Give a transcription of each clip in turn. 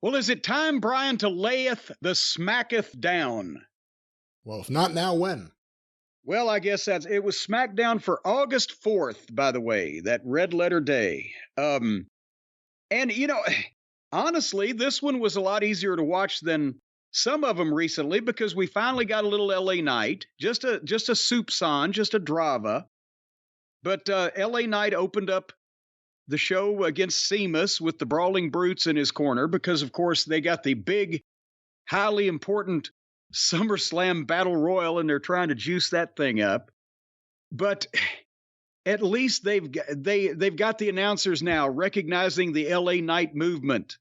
Well, is it time, Brian, to layeth the smacketh down? Well, if not now, when? Well, I guess it was Smackdown for August 4th, by the way, that red letter day. And honestly, this one was a lot easier to watch than some of them recently because we finally got a little LA Knight, just a soup son, just a drava. But LA Knight opened up the show against Sheamus with the Brawling Brutes in his corner because, of course, they got the big, highly important SummerSlam Battle Royal, and they're trying to juice that thing up. But at least they've got the announcers now recognizing the LA Knight movement,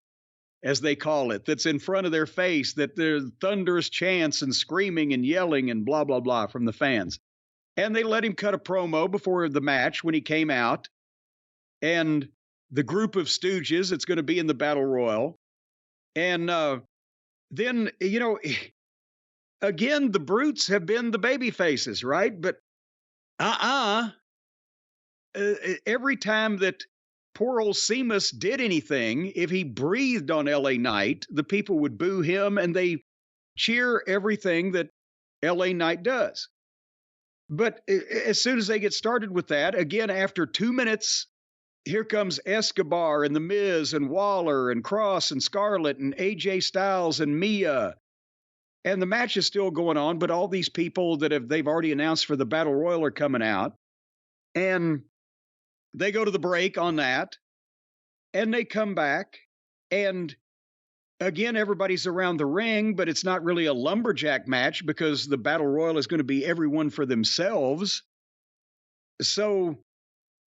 as they call it, that's in front of their face, that there's thunderous chants and screaming and yelling and blah, blah, blah from the fans. And they let him cut a promo before the match when he came out. And the group of stooges, it's going to be in the Battle Royal. And then, again, the Brutes have been the baby faces, right? But every time that poor old Sheamus did anything, if he breathed on LA Knight, the people would boo him and they cheer everything that LA Knight does. But as soon as they get started with that, again, after 2 minutes, here comes Escobar and The Miz and Waller and Cross and Scarlett and AJ Styles and Mia. And the match is still going on, but all these people that they've already announced for the Battle Royal are coming out. And they go to the break on that. And they come back. And again, everybody's around the ring, but it's not really a lumberjack match because the Battle Royal is going to be everyone for themselves. So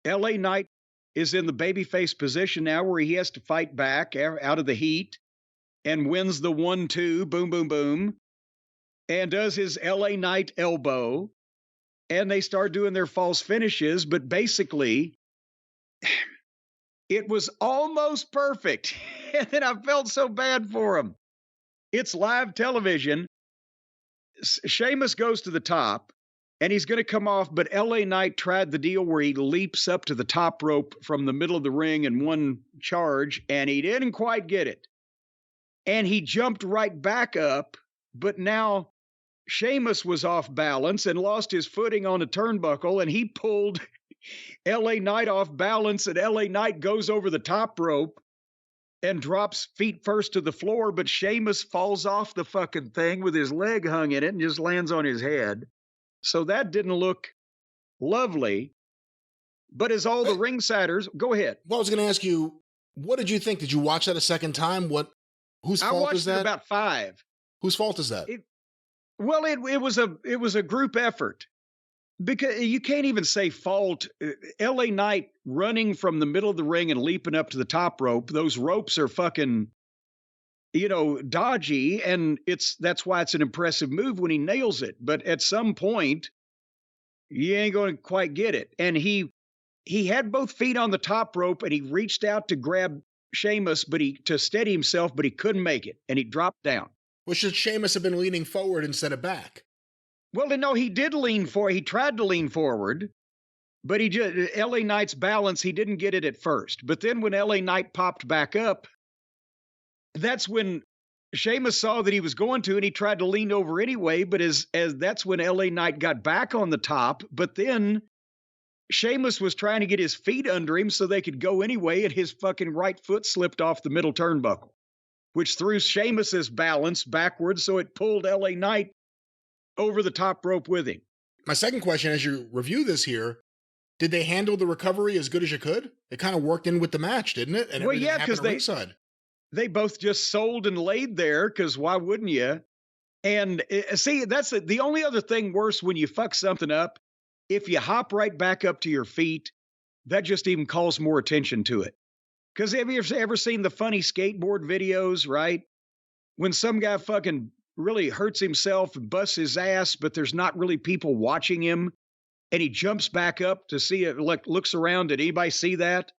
LA Knight is in the babyface position now where he has to fight back out of the heat and wins the 1-2, boom, boom, boom, and does his LA Knight elbow. And they start doing their false finishes, but basically it was almost perfect. And then I felt so bad for him. It's live television. Sheamus goes to the top. And he's going to come off, but LA Knight tried the deal where he leaps up to the top rope from the middle of the ring in one charge, and he didn't quite get it. And he jumped right back up, but now Sheamus was off balance and lost his footing on a turnbuckle, and he pulled LA Knight off balance, and LA Knight goes over the top rope and drops feet first to the floor, but Sheamus falls off the fucking thing with his leg hung in it and just lands on his head. So that didn't look lovely. But as all the ringsiders, go ahead. Well, I was going to ask you, what did you think? Did you watch that a second time? Whose fault is that? I watched it about 5. Whose fault is that? It was a group effort. Because you can't even say fault. LA Knight running from the middle of the ring and leaping up to the top rope. Those ropes are fucking, dodgy, and that's why it's an impressive move when he nails it. But at some point, you ain't going to quite get it. And he had both feet on the top rope, and he reached out to grab Sheamus, to steady himself, but he couldn't make it, and he dropped down. Well, should Sheamus have been leaning forward instead of back? Well, no, he did lean forward. He tried to lean forward, but LA Knight's balance, he didn't get it at first. But then when LA Knight popped back up, that's when Sheamus saw that he was going to, and he tried to lean over anyway, but as that's when LA Knight got back on the top. But then Sheamus was trying to get his feet under him so they could go anyway, and his fucking right foot slipped off the middle turnbuckle, which threw Sheamus's balance backwards, so it pulled LA Knight over the top rope with him. My second question, as you review this here, did they handle the recovery as good as you could? It kind of worked in with the match, didn't it? And well, yeah, because they both just sold and laid there, because why wouldn't you? And see, that's the only other thing worse when you fuck something up. If you hop right back up to your feet, that just even calls more attention to it. Because have you ever seen the funny skateboard videos, right? When some guy fucking really hurts himself and busts his ass, but there's not really people watching him, and he jumps back up to see it, looks around. Did anybody see that?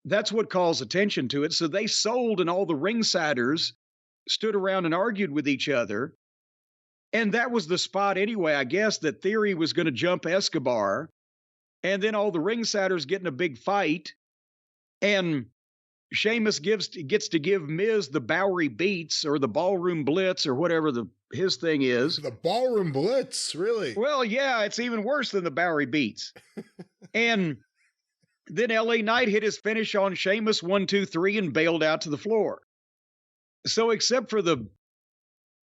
That's what calls attention to it. So they sold, and all the ringsiders stood around and argued with each other. And that was the spot anyway, I guess, that Theory was going to jump Escobar. And then all the ringsiders get in a big fight. And Sheamus gets to give Miz the Bowery Beats or the Ballroom Blitz or whatever his thing is. The Ballroom Blitz, really? Well, yeah, it's even worse than the Bowery Beats. And then LA Knight hit his finish on Sheamus 1, 2, 3 and bailed out to the floor. So except for the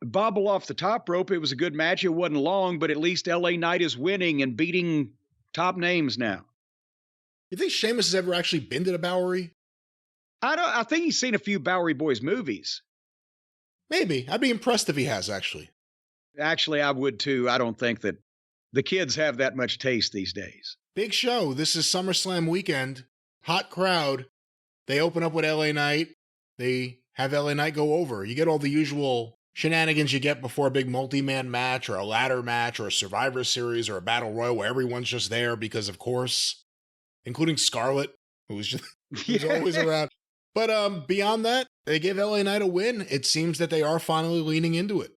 bobble off the top rope, it was a good match. It wasn't long, but at least LA Knight is winning and beating top names now. You think Sheamus has ever actually been to the Bowery? I think he's seen a few Bowery Boys movies. Maybe. I'd be impressed if he has, actually. Actually, I would too. I don't think that the kids have that much taste these days. Big show. This is SummerSlam weekend. Hot crowd. They open up with LA Knight. They have LA Knight go over. You get all the usual shenanigans you get before a big multi-man match or a ladder match or a Survivor Series or a Battle Royal where everyone's just there because, of course, including Scarlett, who's always around. But beyond that, they give LA Knight a win. It seems that they are finally leaning into it.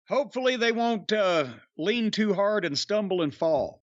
Hopefully they won't lean too hard and stumble and fall.